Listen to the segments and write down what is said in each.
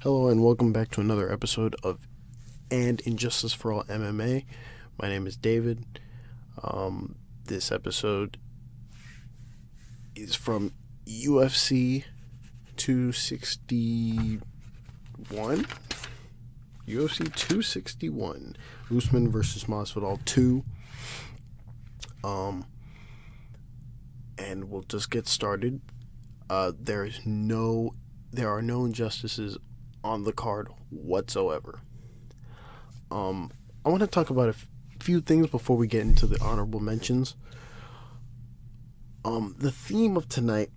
Hello and welcome back to another episode of Injustice For All MMA. My name is David. This episode is from UFC 261. UFC 261. Usman versus Masvidal 2. And we'll just get started. There are no injustices on the card whatsoever. I want to talk about a few things before we get into the honorable mentions. The theme of tonight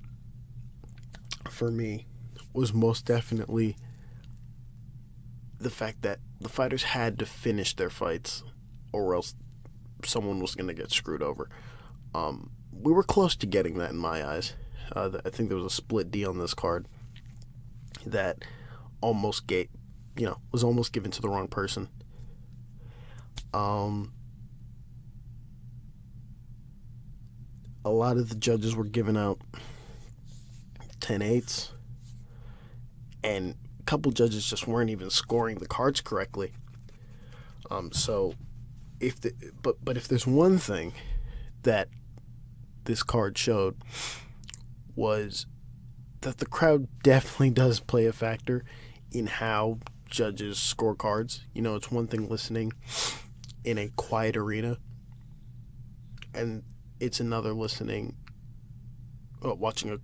for me was most definitely the fact that the fighters had to finish their fights or else someone was going to get screwed over. We were close to getting that in my eyes. I think there was a split D on this card that was almost given to the wrong person. A lot of the judges were giving out 10-8s, and a couple judges just weren't even scoring the cards correctly. So if there's one thing that this card showed was that the crowd definitely does play a factor in how judges score cards. You know, it's one thing listening in a quiet arena, and it's another listening, watching a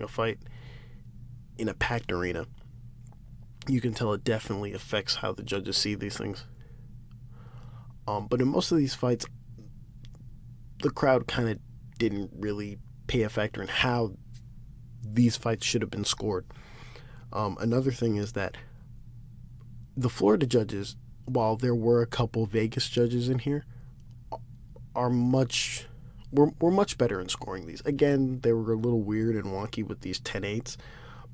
fight in a packed arena. You can tell it definitely affects how the judges see these things. But in most of these fights, the crowd kind of didn't really pay a factor in how these fights should have been scored. Another thing is that the Florida judges, while there were a couple Vegas judges in here, were much better in scoring these. Again, they were a little weird and wonky with these 10-8s,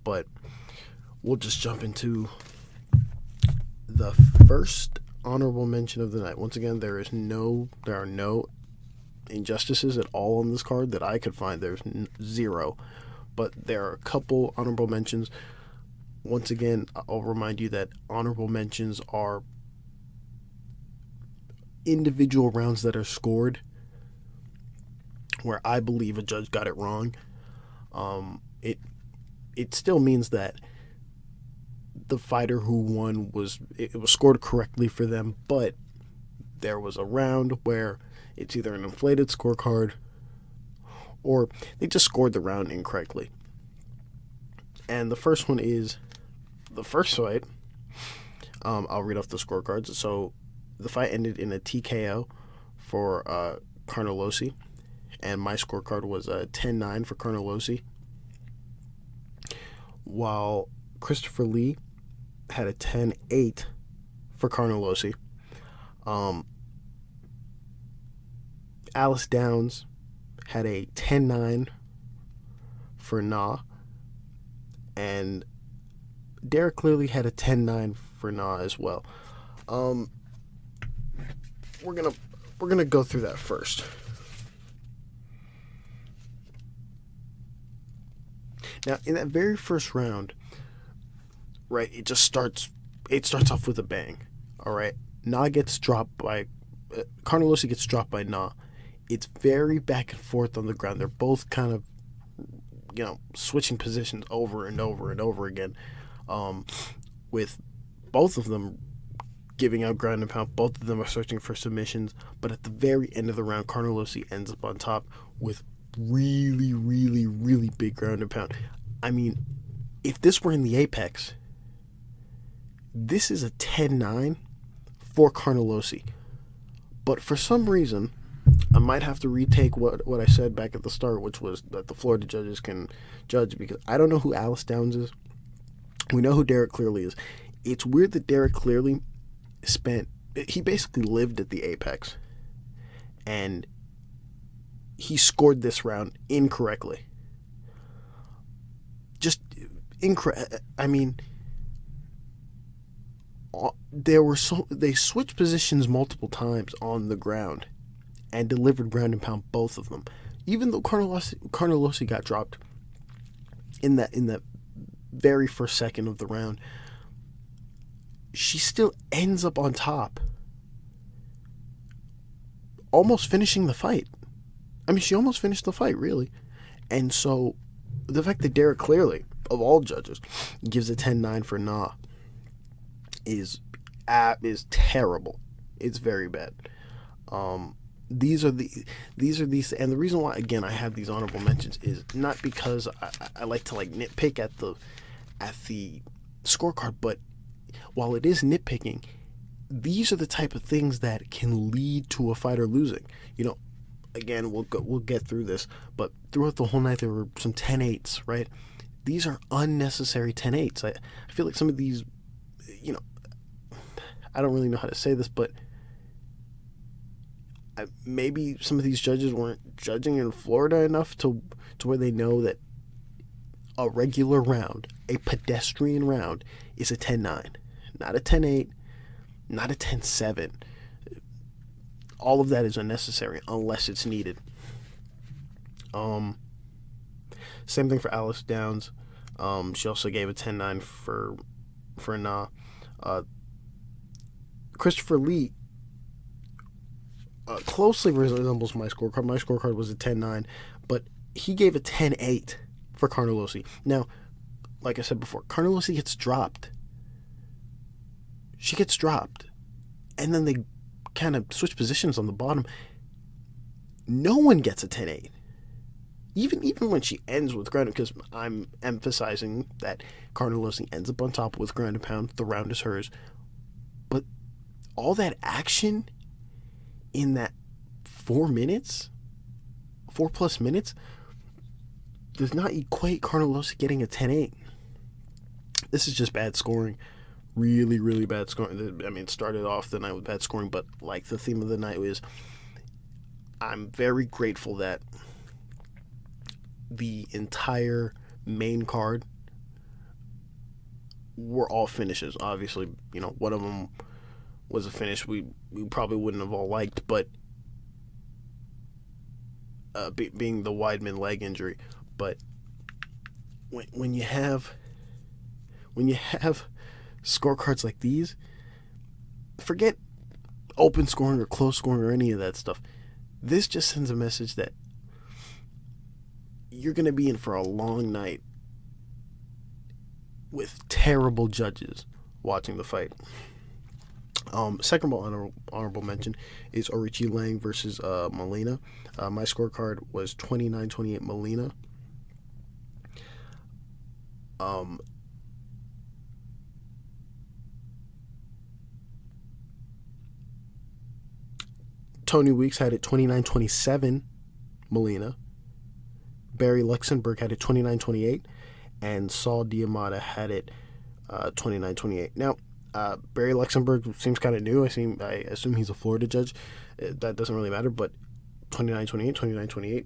but we'll just jump into the first honorable mention of the night. Once again, there are no injustices at all on this card that I could find. There's zero, but there are a couple honorable mentions. Once again, I'll remind you that honorable mentions are individual rounds that are scored where I believe a judge got it wrong. It still means that the fighter who won was scored correctly for them, but there was a round where it's either an inflated scorecard or they just scored the round incorrectly. And the first one is the first fight. I'll read off the scorecards. So the fight ended in a TKO for Carnelossi, and my scorecard was 10-9 for Carnelossi, while Christopher Lee had a 10-8 for Carnelossi. Alice Downs had a 10-9 for Na, and Derek clearly had a 10-9 for Na as well. We're gonna go through that first. Now, in that very first round, right, it starts off with a bang. All right, Carnelossi gets dropped by Na. It's very back and forth on the ground. They're both kind of, switching positions over and over and over again, with both of them giving out ground and pound. Both of them are searching for submissions. But at the very end of the round, Carnelossi ends up on top with really, really, really big ground and pound. I mean, if this were in the Apex, this is a 10-9 for Carnelossi. But for some reason, I might have to retake what I said back at the start, which was that the Florida judges can judge, because I don't know who Alice Downs is. We know who Derek Clearly is. It's weird that Derek Clearly he basically lived at the Apex, and he scored this round incorrectly. I mean, they switched positions multiple times on the ground and delivered ground and pound both of them. Even though Carnelossi got dropped in that very first second of the round, she still ends up on top, almost finishing the fight. I mean, she almost finished the fight, really. And so the fact that Derek clearly, of all judges, gives a 10-9 for Na is terrible. It's very bad. These are these, and the reason why, again, I have these honorable mentions is not because I like to like nitpick at the scorecard, but while it is nitpicking, these are the type of things that can lead to a fighter losing. You know, again, we'll get through this, but throughout the whole night there were some 10-8s, right? These are unnecessary 10-8s. I feel like some of these, you know, I don't really know how to say this, but maybe some of these judges weren't judging in Florida enough to where they know that a regular round, a pedestrian round, is a 10-9, not a 10-8, not a 10-7. All of that is unnecessary unless it's needed. Same thing for Alice Downs. She also gave a 10-9 for Na. Christopher Lee closely resembles my scorecard. My scorecard was a 10-9, but he gave a 10-8 for Carnelossi. Now, like I said before, Carnelossi gets dropped. She gets dropped. And then they kind of switch positions on the bottom. No one gets a 10-8. Even when she ends with ground, because I'm emphasizing that Carnelossi ends up on top with ground and pound, the round is hers. But all that action in that 4 plus minutes, does not equate Carnelossi getting a 10-8. This is just bad scoring. Really, really bad scoring. I mean, it started off the night with bad scoring, but like the theme of the night was, I'm very grateful that the entire main card were all finishes. Obviously, you know, one of them was a finish we probably wouldn't have all liked, but being the Weidman leg injury. But when you have scorecards like these, forget open scoring or close scoring or any of that stuff. This just sends a message that you're going to be in for a long night with terrible judges watching the fight. Second honorable mention is Aoriqileng versus Molina. My scorecard was 29-28 Molina. Tony Weeks had it 29-27 Molina. Barry Luxembourg had it 29-28, and Saul Diamata had it 29-28. Now, Barry Luxembourg seems kind of new. I assume he's a Florida judge. That doesn't really matter, but 29-28, 29-28,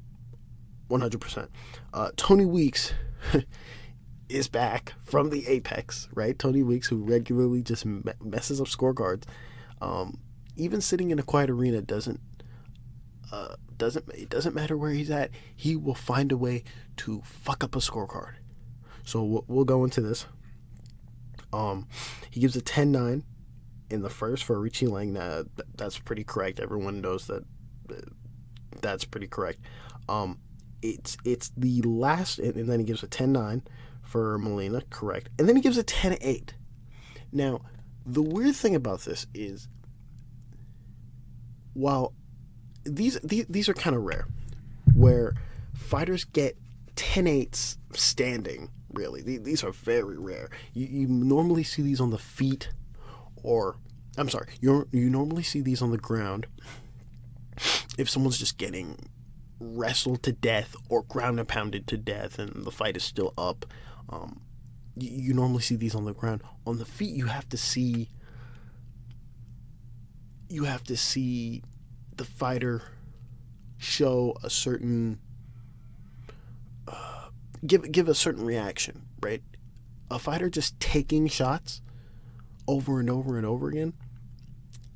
100%. Tony Weeks is back from the apex, right? Tony Weeks, who regularly just messes up scorecards. Even sitting in a quiet arena it doesn't matter where he's at. He will find a way to fuck up a scorecard. So we'll go into this. He gives a 10-9 in the first for Aoriqileng. That's pretty correct. Everyone knows that that's pretty correct. It's the last, and then he gives a 10-9 for Molina, correct. And then he gives a 10-8. Now, the weird thing about this is, while these are kind of rare, where fighters get 10-8s standing, really. These are very rare. You normally see these on the feet, or, I'm sorry, you normally see these on the ground if someone's just getting wrestled to death or ground and pounded to death and the fight is still up. You normally see these on the ground. On the feet, you have to see the fighter show a certain give a certain reaction, right? A fighter just taking shots over and over and over again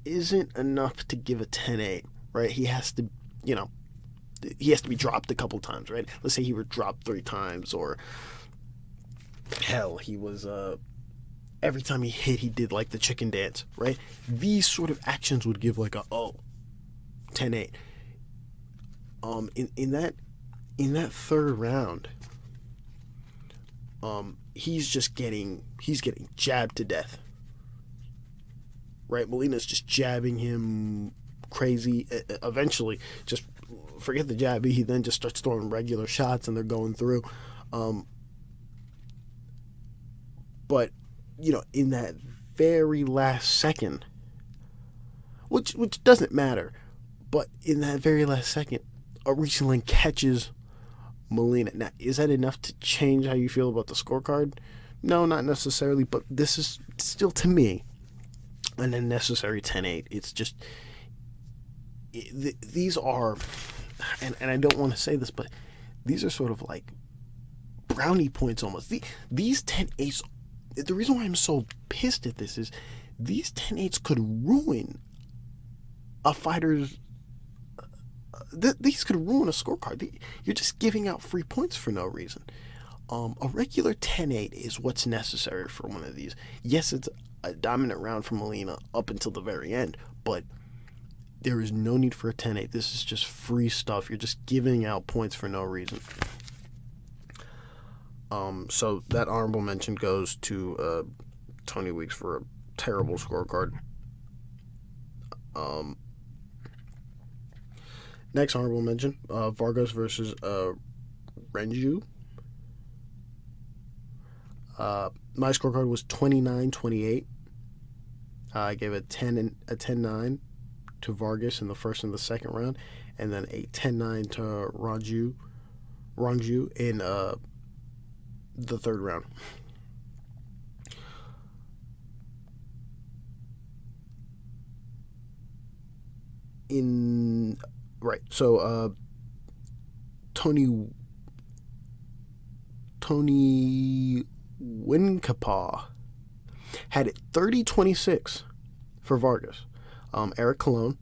isn't enough to give a 10-8, right? He has to be dropped a couple times, right? Let's say he were dropped 3 times, or hell, he was every time he hit, he did like the chicken dance, right? These sort of actions would give like a 10-8. In that third round, he's getting jabbed to death, right? Molina's just jabbing him crazy. Eventually, just forget the jab. He then just starts throwing regular shots, and they're going through. But in that very last second, which doesn't matter, but in that very last second, Aoriqileng catches Molina. Now, is that enough to change how you feel about the scorecard? No, not necessarily, but this is still, to me, an unnecessary 10-8. It's just, these are, and I don't want to say this, but these are sort of like brownie points almost. These 10-8s, the reason why I'm so pissed at this is these 10-8s could ruin a fighter's, these could ruin a scorecard. You're just giving out free points for no reason. A regular 10-8 is what's necessary for one of these. Yes, it's a dominant round for Molina up until the very end, but there is no need for a 10-8. This is just free stuff. You're just giving out points for no reason. So that honorable mention goes to Tony Weeks for a terrible scorecard. Next honorable mention, Vargas versus Rongzhu. My scorecard was 29-28. I gave a 10-9 to Vargas in the first and the second round, and then a 10-9 to Rongzhu in the third round. So Tony Winkapa had it 30-26 for Vargas. Aoriqileng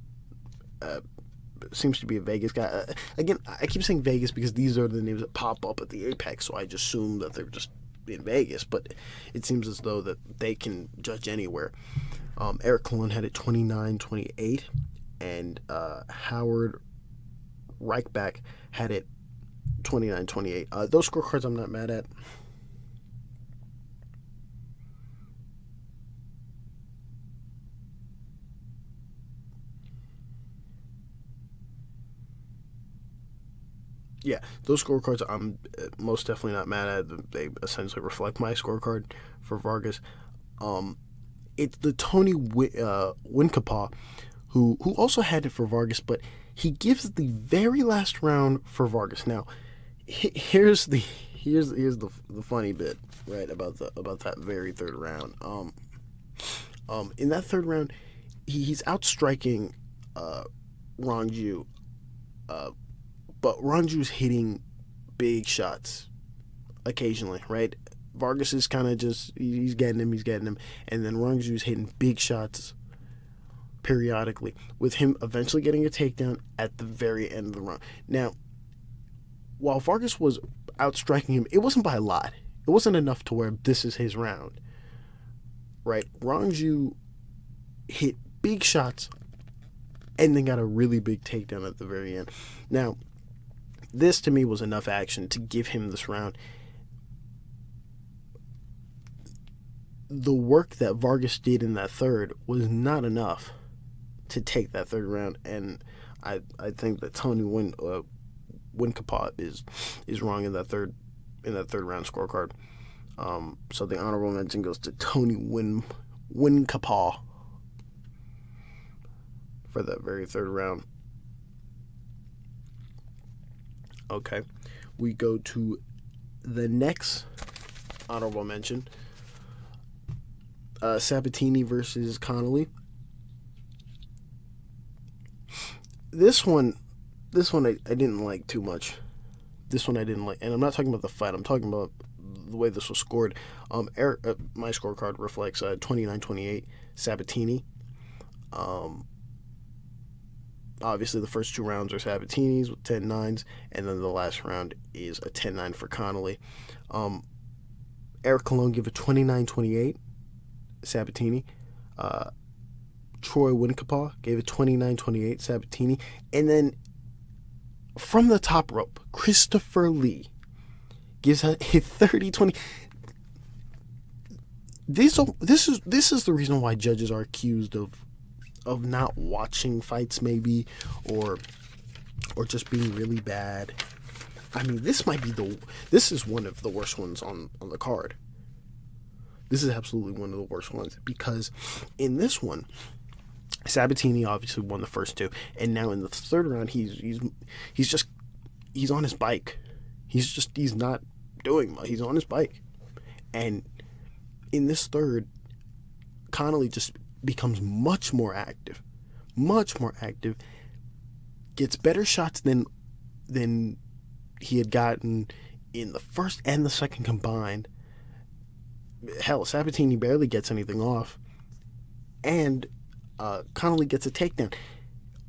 seems to be a Vegas guy. Again, I keep saying Vegas because these are the names that pop up at the Apex, so I just assume that they're just in Vegas, but it seems as though that they can judge anywhere. Aoriqileng had it 29-28, and Howard Reichbach had it 29-28. Those scorecards I'm not mad at. Yeah, those scorecards I'm most definitely not mad at. They essentially reflect my scorecard for Vargas. It's the Tony Winkapa who also had it for Vargas, but he gives the very last round for Vargas. Now, here's the funny bit, right, about that very third round. In that third round, he's outstriking Rongzhu, but Rongzhu's hitting big shots occasionally, right? Vargas is kind of just, he's getting him, and then Rongzhu's hitting big shots periodically, with him eventually getting a takedown at the very end of the round. Now, while Vargas was outstriking him, it wasn't by a lot. It wasn't enough to where this is his round, right? Rongzhu hit big shots and then got a really big takedown at the very end. Now, this to me was enough action to give him this round. The work that Vargas did in that third was not enough to take that third round, and I think that Tony Winkapa is wrong in that third round scorecard. So the honorable mention goes to Tony Winkapa for that very third round. Okay, we go to the next honorable mention. Sabatini versus Connelly. This one I didn't like too much. This one I didn't like, and I'm not talking about the fight. I'm talking about the way this was scored. My scorecard reflects 29-28 Sabatini. Obviously, the first two rounds are Sabatini's with 10-9s, and then the last round is a 10-9 for Connelly. Aoriqileng give a 29-28. Sabatini. Troy Winkapaw gave it 29-28, Sabatini. And then from the top rope, Christopher Lee gives a 30-20. This is the reason why judges are accused of not watching fights, maybe, or just being really bad. I mean, this is one of the worst ones on the card. This is absolutely one of the worst ones, because in this one, Sabatini obviously won the first two, and now in the third round, he's on his bike. He's not doing much. He's on his bike, and in this third, Connelly just becomes much more active, gets better shots than he had gotten in the first and the second combined. Hell, Sabatini barely gets anything off, and Connelly gets a takedown.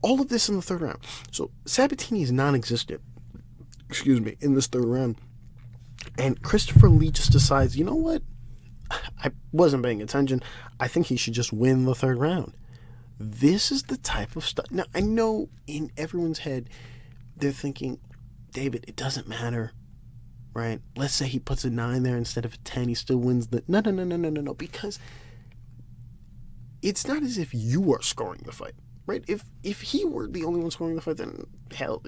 All of this in the third round. So Sabatini is non-existent, in this third round, and Christopher Lee just decides, you know what? I wasn't paying attention. I think he should just win the third round. This is the type of stuff. Now, I know in everyone's head, they're thinking, David, it doesn't matter, right? Let's say he puts a 9 there instead of a 10. He still wins the... No. Because it's not as if you are scoring the fight, right? If he were the only one scoring the fight, then hell,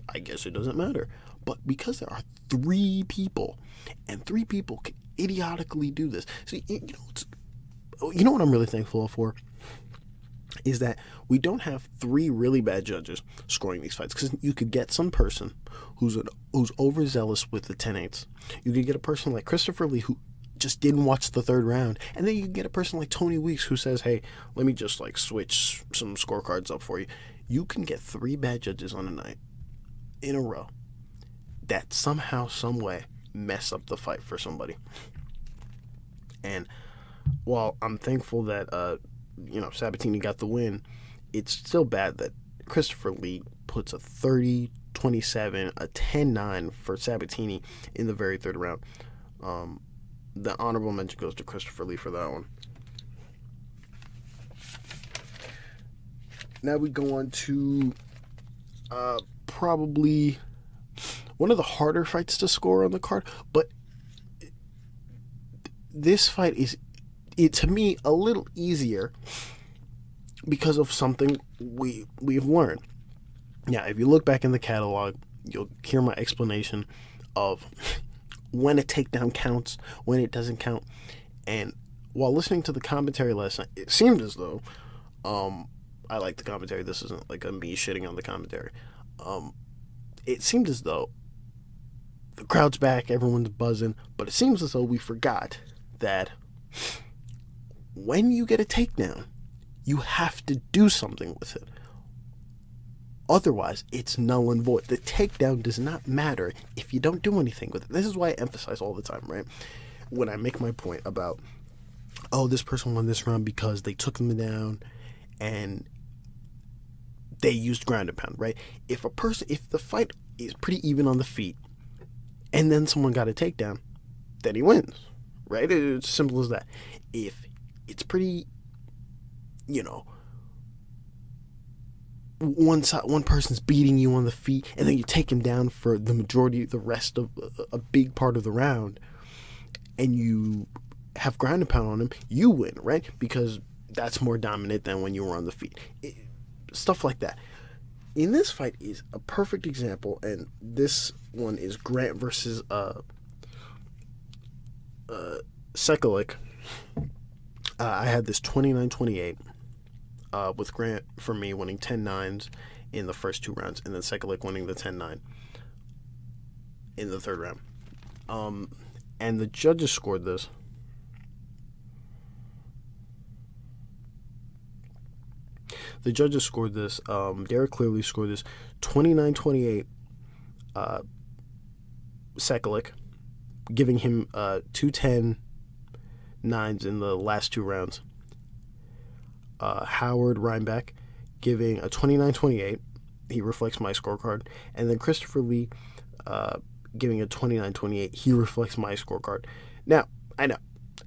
I guess it doesn't matter. But because there are 3 people, and 3 people can idiotically do this. So, you know what I'm really thankful for? Is that we don't have 3 really bad judges scoring these fights, because you could get some person who's overzealous with the 10-8s. You could get a person like Christopher Lee who just didn't watch the third round, and then you can get a person like Tony Weeks who says, hey, let me just switch some scorecards up for you. You can get 3 bad judges on a night in a row that somehow, some way mess up the fight for somebody. And while I'm thankful that Sabatini got the win, it's still bad that Christopher Lee puts a 30-27, a 10-9 for Sabatini in the very third round. The honorable mention goes to Christopher Lee for that one. Now we go on to probably one of the harder fights to score on the card, but this fight is, to me, a little easier because of something we've learned. Now, if you look back in the catalog, you'll hear my explanation of when a takedown counts, when it doesn't count. And while listening to the commentary last night, it seemed as though I like the commentary. This isn't like me shitting on the commentary. It seemed as though the crowd's back, everyone's buzzing, but it seems as though we forgot that when you get a takedown, you have to do something with it. Otherwise, it's null and void. The takedown does not matter if you don't do anything with it. This is why I emphasize all the time, right? When I make my point about, this person won this round because they took them down and they used ground and pound, right? If the fight is pretty even on the feet and then someone got a takedown, then he wins, right? It's as simple as that. If it's pretty, one person's beating you on the feet and then you take him down for the rest of a big part of the round and you have ground and pound on him, you win, right? Because that's more dominant than when you were on the feet. Stuff like that. In this fight is a perfect example, and this one is Grant versus Sekulic. I had this 29-28 with Grant, for me, winning 10-9s in the first 2 rounds, and then Sekulic winning the 10-9 in the third round. And the judges scored this. Derek clearly scored this 29-28 Sekulic, giving him 2 10-9s in the last 2 rounds. Howard Reinbeck giving a 29-28. He reflects my scorecard. And then Christopher Lee giving a 29-28. He reflects my scorecard. Now, I know.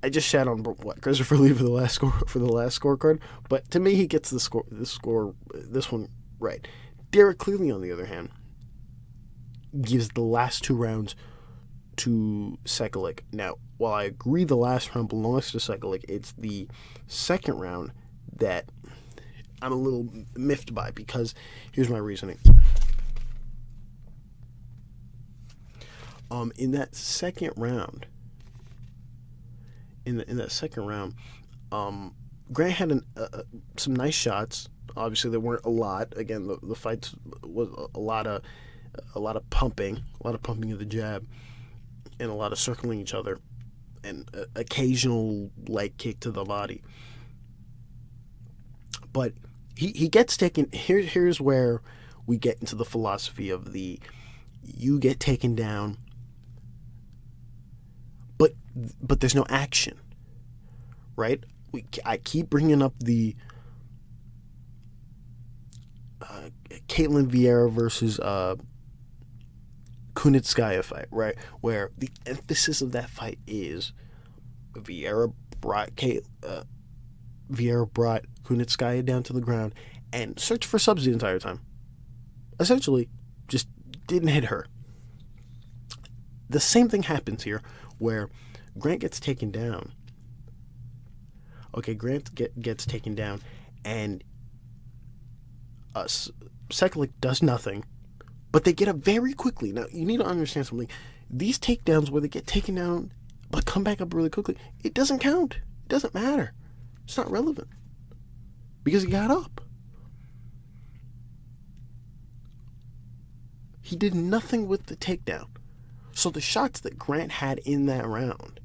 I just shat on Christopher Lee for the last scorecard, but to me he gets this one right. Derek Cleary, on the other hand, gives the last 2 rounds to Sekulic. Now, while I agree the last round belongs to Sekulic, it's the second round that I'm a little miffed by, because here's my reasoning. In that second round, Grant had some nice shots. Obviously, there weren't a lot. Again, the fight was a lot of pumping, of the jab, and a lot of circling each other, and occasional leg kick to the body. But he gets taken. Here's where we get into the philosophy of the you get taken down, but there's no action, right? I keep bringing up the Caitlin Vieira versus Kunitskaya fight, right? Where the emphasis of that fight is Vieira brought Kunitskaya down to the ground and searched for subs the entire time. Essentially, just didn't hit her. The same thing happens here, where Grant gets taken down. Okay, Grant gets taken down, and Sekulic does nothing, but they get up very quickly. Now, you need to understand something. These takedowns where they get taken down but come back up really quickly, it doesn't count. It doesn't matter. It's not relevant, because he got up. He did nothing with the takedown. So the shots that Grant had in that round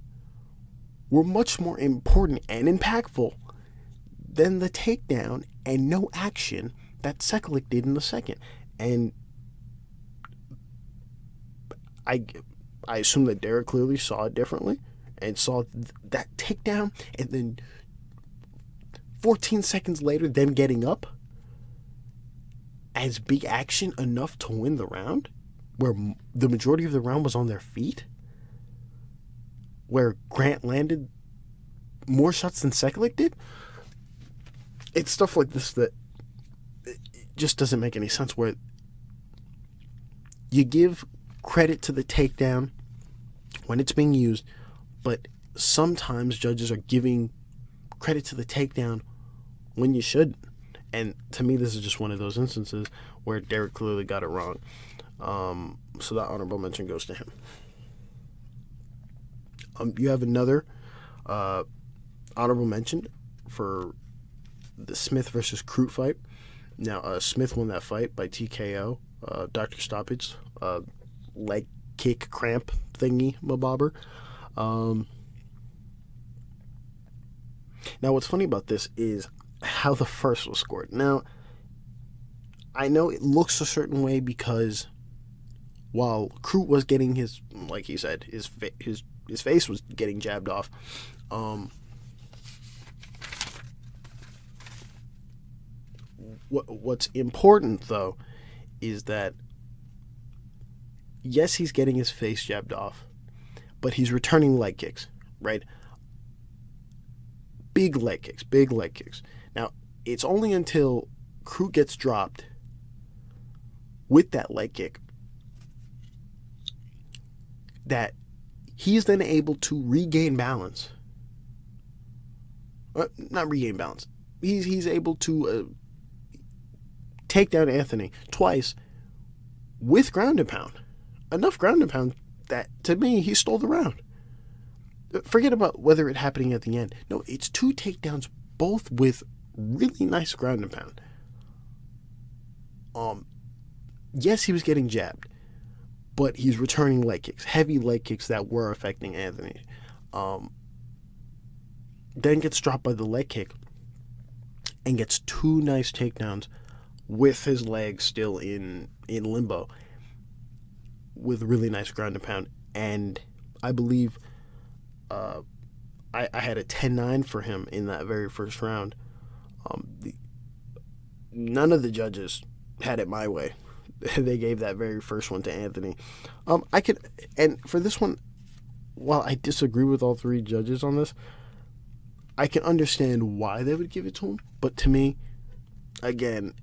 were much more important and impactful than the takedown and no action that Sekulic did in the second. And I assume that Derek clearly saw it differently and saw that takedown, and then 14 seconds later, them getting up as big action enough to win the round, where the majority of the round was on their feet, where Grant landed more shots than Sekulic did. It's stuff like this that it just doesn't make any sense, where you give credit to the takedown when it's being used, but sometimes judges are giving credit to the takedown when you shouldn't. And to me, this is just one of those instances where Derek clearly got it wrong. So that honorable mention goes to him. You have another honorable mention for the Smith versus Crute fight. Now, Smith won that fight by TKO. Dr. Stoppage, leg kick cramp thingy, mabobber. Now, what's funny about this is how the first was scored. Now, I know it looks a certain way because while Crute was getting his, like he said, his face was getting jabbed off. What's important, though, is that, yes, he's getting his face jabbed off, but he's returning leg kicks, right? Big leg kicks. Now, it's only until Crute gets dropped with that leg kick that he's then able to regain balance. Not regain balance. He's able to take down Anthony twice with ground and pound. Enough ground and pound that, to me, he stole the round. Forget about whether it happening at the end. No, it's 2 takedowns, both with really nice ground and pound. Yes, he was getting jabbed, but he's returning leg kicks, heavy leg kicks that were affecting Anthony. Then gets dropped by the leg kick and gets 2 nice takedowns with his legs still in limbo with really nice ground and pound. And I believe I had a 10-9 for him in that very first round. None of the judges had it my way. They gave that very first one to Anthony. And for this one, while I disagree with all three judges on this, I can understand why they would give it to him. But to me, again,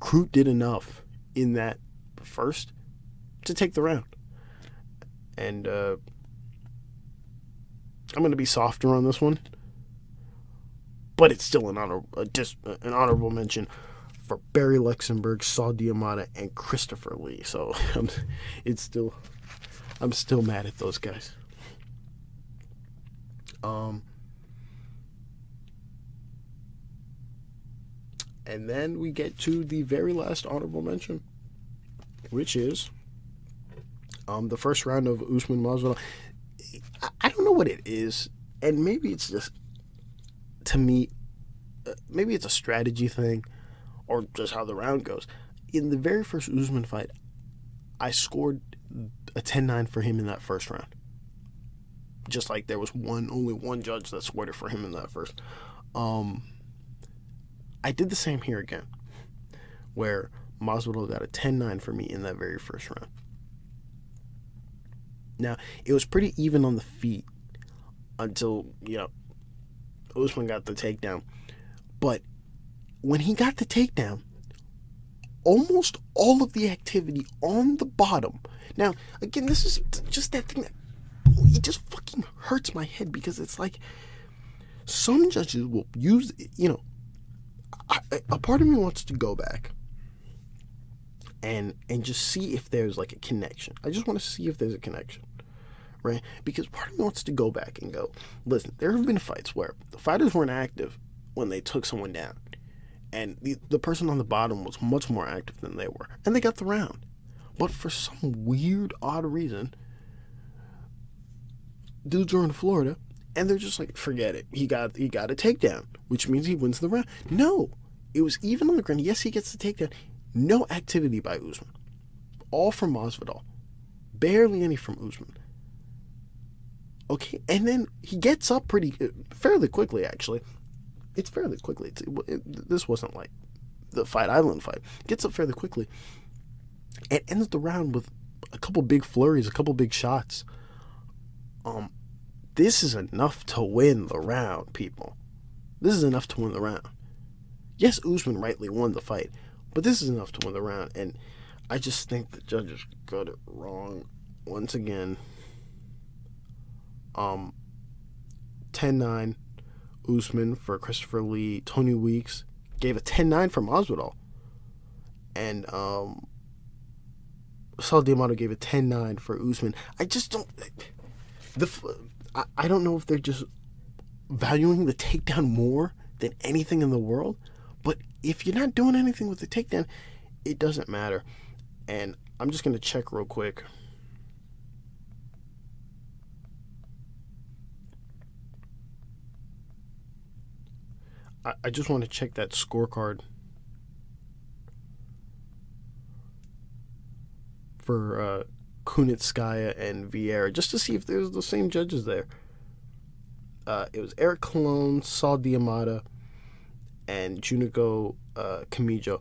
Crute did enough in that first to take the round. And I'm going to be softer on this one. But it's still an honorable mention for Barry Luxembourg, Saul D'Amata, and Christopher Lee. So I'm still mad at those guys. And then we get to the very last honorable mention, which is the first round of Usman Masvidal. I don't know what it is, and maybe it's just, to me, maybe it's a strategy thing, or just how the round goes. In the very first Usman fight, I scored a 10-9 for him in that first round. Just like there was only one judge that scored it for him in that first. I did the same here again, where Masvidal got a 10-9 for me in that very first round. Now, it was pretty even on the feet until, Usman got the takedown. But when he got the takedown, almost all of the activity on the bottom. Now, again, this is just that thing that it just fucking hurts my head, because it's like some judges will use, a part of me wants to go back and just see if there's like a connection. I just want to see if there's a connection, right? Because part of me wants to go back and go, listen, there have been fights where the fighters weren't active when they took someone down, and the person on the bottom was much more active than they were, and they got the round. But for some weird, odd reason, dudes are in Florida, and they're just like, forget it. He got a takedown, which means he wins the round. No, it was even on the ground. Yes, he gets the takedown. No activity by Usman. All from Masvidal. Barely any from Usman. Okay, and then he gets up fairly quickly, actually. It's fairly quickly. This wasn't like the Fight Island fight. Gets up fairly quickly and ends the round with a couple big flurries, a couple big shots. This is enough to win the round, people. This is enough to win the round. Yes, Usman rightly won the fight, but this is enough to win the round, and I just think the judges got it wrong once again. 10-9 Usman for Christopher Lee. Tony Weeks gave a 10-9 for Masvidal, and Saul D'Amato gave a 10-9 for Usman. I just don't. I don't know if they're just valuing the takedown more than anything in the world, but if you're not doing anything with the takedown, it doesn't matter. And I'm just going to check real quick. I just want to check that scorecard for Kunitskaya and Vieira, just to see if there's the same judges there. It was Eric Colon, Saul D'Amata, and Junico Camijo.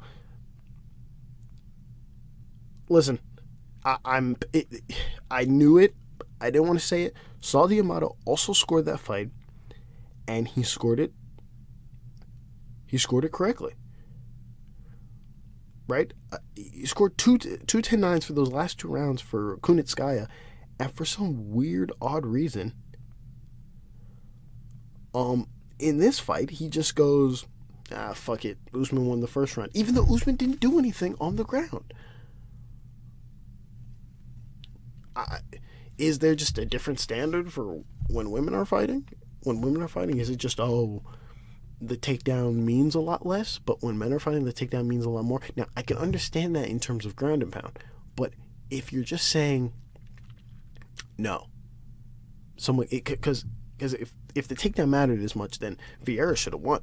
Listen, I knew it. I didn't want to say it. Saul D'Amata also scored that fight, and he scored it. He scored it correctly. Right? He scored two 10-9s for those last two rounds for Kunitskaya, and for some weird, odd reason, in this fight, he just goes, fuck it, Usman won the first round, even though Usman didn't do anything on the ground. Is there just a different standard for when women are fighting? When women are fighting, is it just, the takedown means a lot less, but when men are fighting, the takedown means a lot more? Now, I can understand that in terms of ground and pound, but if you're just saying no, because if the takedown mattered as much, then Vieira should have won.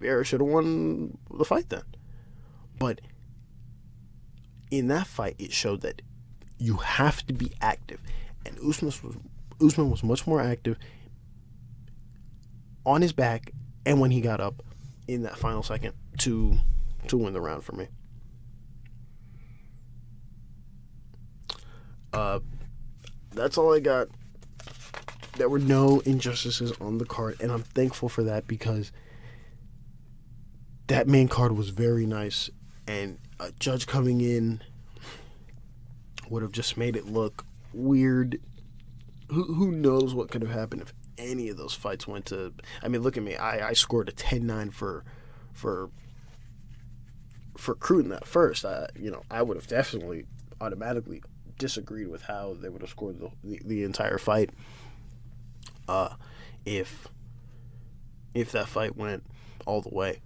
Vieira should have won the fight then. But in that fight, it showed that you have to be active, and Usman was much more active on his back and when he got up in that final second to win the round for me. That's all I got there were no injustices on the card, and I'm thankful for that because that main card was very nice, and a judge coming in would have just made it look weird. Who knows what could have happened if any of those fights went to... I mean, look at me. I scored a 10-9 for Crute in that first. I would have definitely automatically disagreed with how they would have scored the entire fight if that fight went all the way.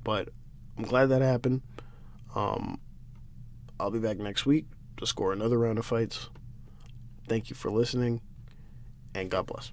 But I'm glad that happened. I'll be back next week to score another round of fights. Thank you for listening, and God bless.